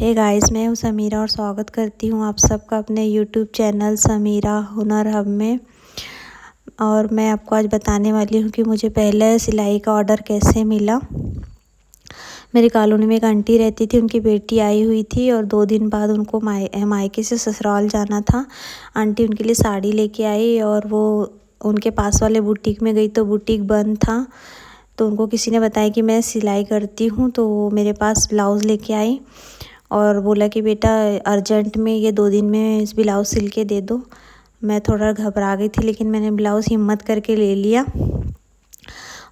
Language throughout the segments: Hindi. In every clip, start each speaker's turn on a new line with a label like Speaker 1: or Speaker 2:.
Speaker 1: हे गाइस, मैं हूँ समीरा और स्वागत करती हूँ आप सबका अपने यूट्यूब चैनल समीरा हुनर हब में। और मैं आपको आज बताने वाली हूँ कि मुझे पहले सिलाई का ऑर्डर कैसे मिला। मेरी कॉलोनी में एक आंटी रहती थी, उनकी बेटी आई हुई थी और 2 दिन बाद उनको मायके से ससुराल जाना था। आंटी उनके लिए साड़ी लेके आई और वो उनके पास वाले बुटीक में गई तो बुटीक बंद था। तो उनको किसी ने बताया कि मैं सिलाई करती हूँ, तो वो मेरे पास ब्लाउज़ लेके आई और बोला कि बेटा अर्जेंट में ये 2 दिन में इस ब्लाउज़ सिल के दे दो। मैं थोड़ा घबरा गई थी, लेकिन मैंने ब्लाउज़ हिम्मत करके ले लिया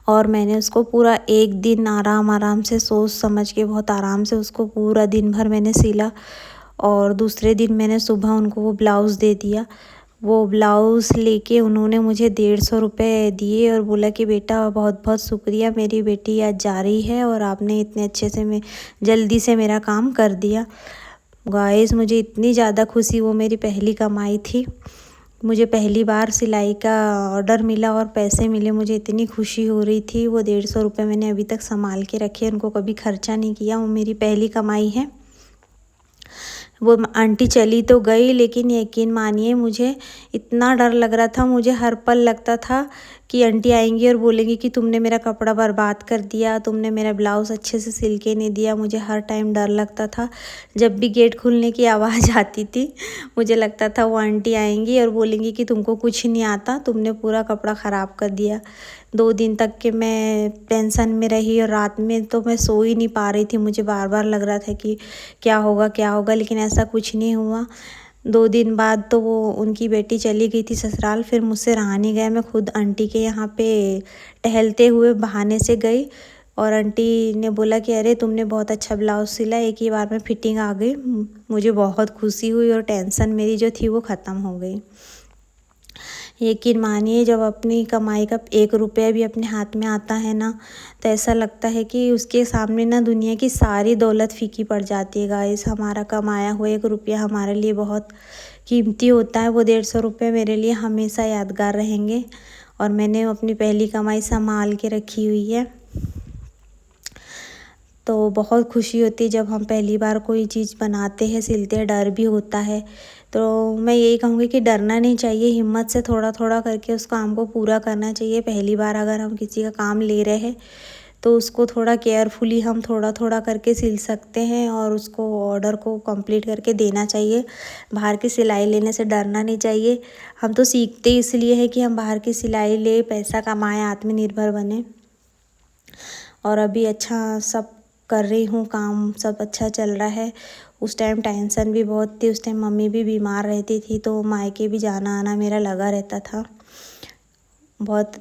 Speaker 1: और मैंने उसको पूरा 1 दिन आराम से सोच समझ के बहुत आराम से उसको पूरा दिन भर मैंने सिला। और दूसरे दिन मैंने सुबह उनको वो ब्लाउज़ दे दिया। वो ब्लाउज़ लेके उन्होंने मुझे 150 रुपये दिए और बोला कि बेटा बहुत बहुत शुक्रिया, मेरी बेटी आज जा रही है और आपने इतने अच्छे से जल्दी से मेरा काम कर दिया। गाइस, मुझे इतनी ज़्यादा खुशी, वो मेरी पहली कमाई थी। मुझे पहली बार सिलाई का ऑर्डर मिला और पैसे मिले, मुझे इतनी खुशी हो रही थी। वो 150 रुपये मैंने अभी तक संभाल के रखे, उनको कभी खर्चा नहीं किया। वो मेरी पहली कमाई है। वो आंटी चली तो गई, लेकिन यकीन मानिए मुझे इतना डर लग रहा था। मुझे हर पल लगता था कि आंटी आएंगी और बोलेंगी कि तुमने मेरा कपड़ा बर्बाद कर दिया, तुमने मेरा ब्लाउज़ अच्छे से सिल के नहीं दिया। मुझे हर टाइम डर लगता था। जब भी गेट खुलने की आवाज़ आती थी, मुझे लगता था वो आंटी आएंगी और बोलेंगी कि तुमको कुछ नहीं आता, तुमने पूरा कपड़ा ख़राब कर दिया। 2 दिन तक के मैं टेंशन में रही और रात में तो मैं सो ही नहीं पा रही थी। मुझे बार बार लग रहा था कि क्या होगा, लेकिन ऐसा कुछ नहीं हुआ। 2 दिन बाद तो वो उनकी बेटी चली गई थी ससुराल, फिर मुझसे रहा नहीं गया। मैं खुद आंटी के यहाँ पे टहलते हुए बहाने से गई और आंटी ने बोला कि अरे तुमने बहुत अच्छा ब्लाउज़ सिला, एक ही बार में फिटिंग आ गई। मुझे बहुत खुशी हुई और टेंशन मेरी जो थी वो ख़त्म हो गई। यकीन मानिए, जब अपनी कमाई का 1 रुपया भी अपने हाथ में आता है ना, तो ऐसा लगता है कि उसके सामने ना दुनिया की सारी दौलत फीकी पड़ जाती है। गाइस, हमारा कमाया हुआ 1 रुपया हमारे लिए बहुत कीमती होता है। वो 150 रुपये मेरे लिए हमेशा यादगार रहेंगे और मैंने अपनी पहली कमाई संभाल के रखी हुई है। तो बहुत खुशी होती है जब हम पहली बार कोई चीज़ बनाते हैं, सिलते हैं। डर भी होता है, तो मैं यही कहूँगी कि डरना नहीं चाहिए। हिम्मत से थोड़ा थोड़ा करके उस काम को पूरा करना चाहिए। पहली बार अगर हम किसी का काम ले रहे हैं तो उसको थोड़ा केयरफुली हम थोड़ा थोड़ा करके सिल सकते हैं और उसको ऑर्डर को कंप्लीट करके देना चाहिए। बाहर की सिलाई लेने से डरना नहीं चाहिए। हम तो सीखते इसलिए है कि हम बाहर की सिलाई ले, पैसा कमाएं, आत्मनिर्भर बने। और अभी अच्छा सब कर रही हूँ, काम सब अच्छा चल रहा है। उस टाइम टेंशन भी बहुत थी। उस टाइम मम्मी भी बीमार रहती थी, तो मायके भी जाना आना मेरा लगा रहता था। बहुत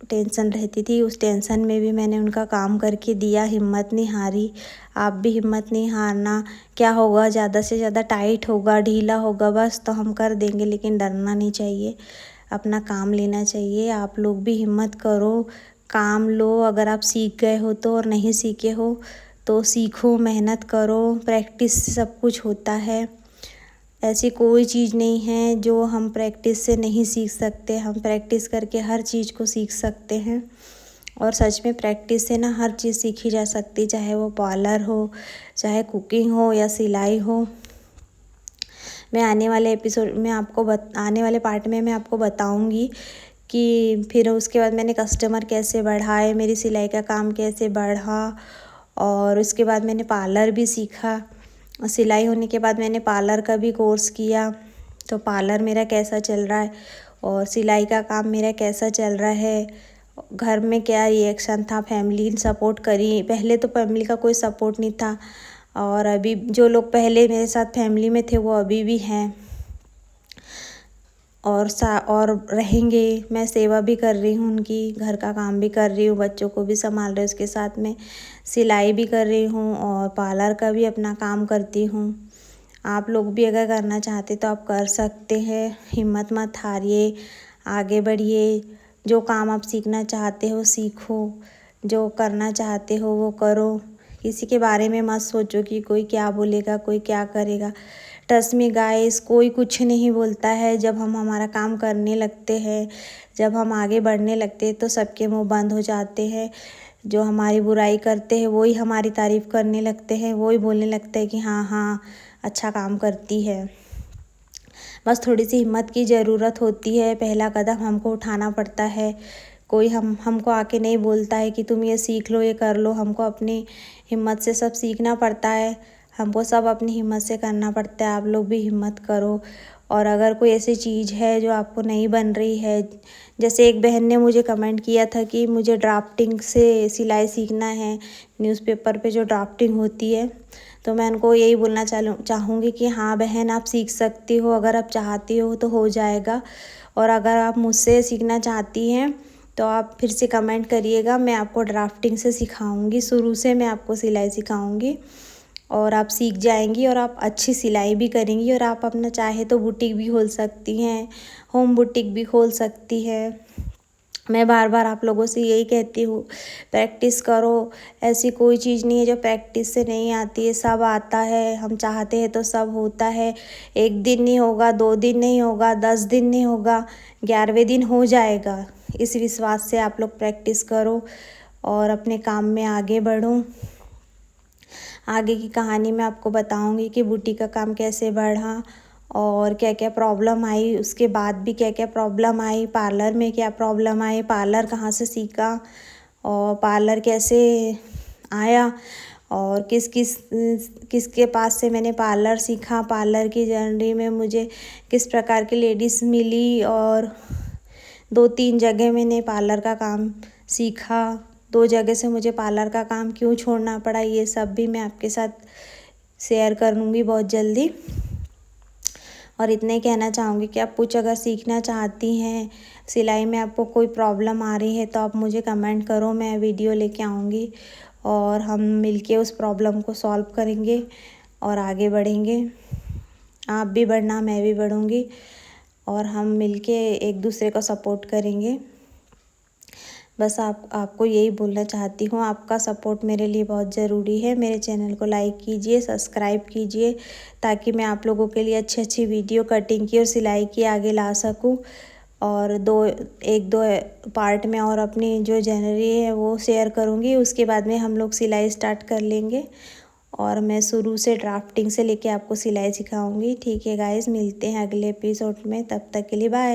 Speaker 1: टेंशन रहती थी। उस टेंशन में भी मैंने उनका काम करके दिया, हिम्मत नहीं हारी। आप भी हिम्मत नहीं हारना। क्या होगा, ज़्यादा से ज़्यादा टाइट होगा, ढीला होगा, बस तो हम कर देंगे, लेकिन डरना नहीं चाहिए। अपना काम लेना चाहिए। आप लोग भी हिम्मत करो, काम लो। अगर आप सीख गए हो तो, और नहीं सीखे हो तो सीखो, मेहनत करो। प्रैक्टिस से सब कुछ होता है। ऐसी कोई चीज़ नहीं है जो हम प्रैक्टिस से नहीं सीख सकते। हम प्रैक्टिस करके हर चीज़ को सीख सकते हैं। और सच में प्रैक्टिस से ना हर चीज़ सीखी जा सकती, चाहे वो पार्लर हो, चाहे कुकिंग हो या सिलाई हो। मैं आने वाले एपिसोड में आने वाले पार्ट में मैं आपको बताऊंगी कि फिर उसके बाद मैंने कस्टमर कैसे बढ़ाए, मेरी सिलाई का काम कैसे बढ़ा। और उसके बाद मैंने पार्लर भी सीखा। सिलाई होने के बाद मैंने पार्लर का भी कोर्स किया। तो पार्लर मेरा कैसा चल रहा है और सिलाई का काम मेरा कैसा चल रहा है, घर में क्या रिएक्शन था, फैमिली सपोर्ट करी। पहले तो फैमिली का कोई सपोर्ट नहीं था और अभी जो लोग पहले मेरे साथ फैमिली में थे वो अभी भी हैं और रहेंगे। मैं सेवा भी कर रही हूँ उनकी, घर का काम भी कर रही हूँ, बच्चों को भी संभाल रही हूँ, उसके साथ में सिलाई भी कर रही हूँ और पार्लर का भी अपना काम करती हूँ। आप लोग भी अगर करना चाहते तो आप कर सकते हैं। हिम्मत मत हारिए, आगे बढ़िए। जो काम आप सीखना चाहते हो सीखो, जो करना चाहते हो वो करो। किसी के बारे में मत सोचो कि कोई क्या बोलेगा, कोई क्या करेगा। ट्रस्ट मी गाइस, कोई कुछ नहीं बोलता है। जब हम हमारा काम करने लगते हैं, जब हम आगे बढ़ने लगते हैं तो सबके मुंह बंद हो जाते हैं। जो हमारी बुराई करते हैं वो ही हमारी तारीफ़ करने लगते हैं, वो ही बोलने लगते हैं कि हाँ हाँ अच्छा काम करती है। बस थोड़ी सी हिम्मत की ज़रूरत होती है, पहला कदम हमको उठाना पड़ता है। कोई हमको आके नहीं बोलता है कि तुम ये सीख लो, ये कर लो। हमको अपनी हिम्मत से सब सीखना पड़ता है, हमको सब अपनी हिम्मत से करना पड़ता है। आप लोग भी हिम्मत करो। और अगर कोई ऐसी चीज़ है जो आपको नहीं बन रही है, जैसे एक बहन ने मुझे कमेंट किया था कि मुझे ड्राफ्टिंग से सिलाई सीखना है, न्यूज़पेपर पे जो ड्राफ्टिंग होती है, तो मैं उनको यही बोलना चाहूँगी कि हाँ बहन, आप सीख सकती हो, अगर आप चाहती हो तो हो जाएगा। और अगर आप मुझसे सीखना चाहती हैं तो आप फिर से कमेंट करिएगा, मैं आपको ड्राफ्टिंग से सिखाऊंगी, शुरू से मैं आपको सिलाई सिखाऊंगी और आप सीख जाएंगी और आप अच्छी सिलाई भी करेंगी। और आप अपना चाहे तो बुटीक भी खोल सकती हैं, होम बुटीक भी खोल सकती है। मैं बार बार आप लोगों से यही कहती हूँ, प्रैक्टिस करो। ऐसी कोई चीज़ नहीं है जो प्रैक्टिस से नहीं आती है, सब आता है। हम चाहते हैं तो सब होता है। 1 दिन नहीं होगा, 2 दिन नहीं होगा, 10 दिन नहीं होगा, 11वें दिन हो जाएगा। इस विश्वास से आप लोग प्रैक्टिस करो और अपने काम में आगे बढ़ो। आगे की कहानी मैं आपको बताऊंगी कि बुटीक का काम कैसे बढ़ा और क्या क्या प्रॉब्लम आई, उसके बाद भी क्या क्या प्रॉब्लम आई, पार्लर में क्या प्रॉब्लम आई, पार्लर कहाँ से सीखा और पार्लर कैसे आया और किसके पास से मैंने पार्लर सीखा, पार्लर की जर्नी में मुझे किस प्रकार की लेडीज़ मिली और 2-3 जगह मैंने पार्लर का काम सीखा, 2 जगह से मुझे पार्लर का काम क्यों छोड़ना पड़ा, ये सब भी मैं आपके साथ शेयर करूँगी बहुत जल्दी। और इतना ही कहना चाहूँगी कि आप कुछ अगर सीखना चाहती हैं, सिलाई में आपको कोई प्रॉब्लम आ रही है तो आप मुझे कमेंट करो, मैं वीडियो लेके आऊँगी और हम मिलके उस प्रॉब्लम को सॉल्व करेंगे और आगे बढ़ेंगे। आप भी बढ़ना, मैं भी बढ़ूँगी और हम मिलके एक दूसरे को सपोर्ट करेंगे। बस आपको यही बोलना चाहती हूँ, आपका सपोर्ट मेरे लिए बहुत ज़रूरी है। मेरे चैनल को लाइक कीजिए, सब्सक्राइब कीजिए ताकि मैं आप लोगों के लिए अच्छी अच्छी वीडियो कटिंग की और सिलाई की आगे ला सकूँ। और 1-2 पार्ट में और अपनी जो जनरी है वो शेयर करूँगी, उसके बाद में हम लोग सिलाई स्टार्ट कर लेंगे और मैं शुरू से ड्राफ्टिंग से लेके आपको सिलाई सिखाऊंगी। ठीक है गाइस, मिलते हैं अगले एपिसोड में, तब तक के लिए बाय।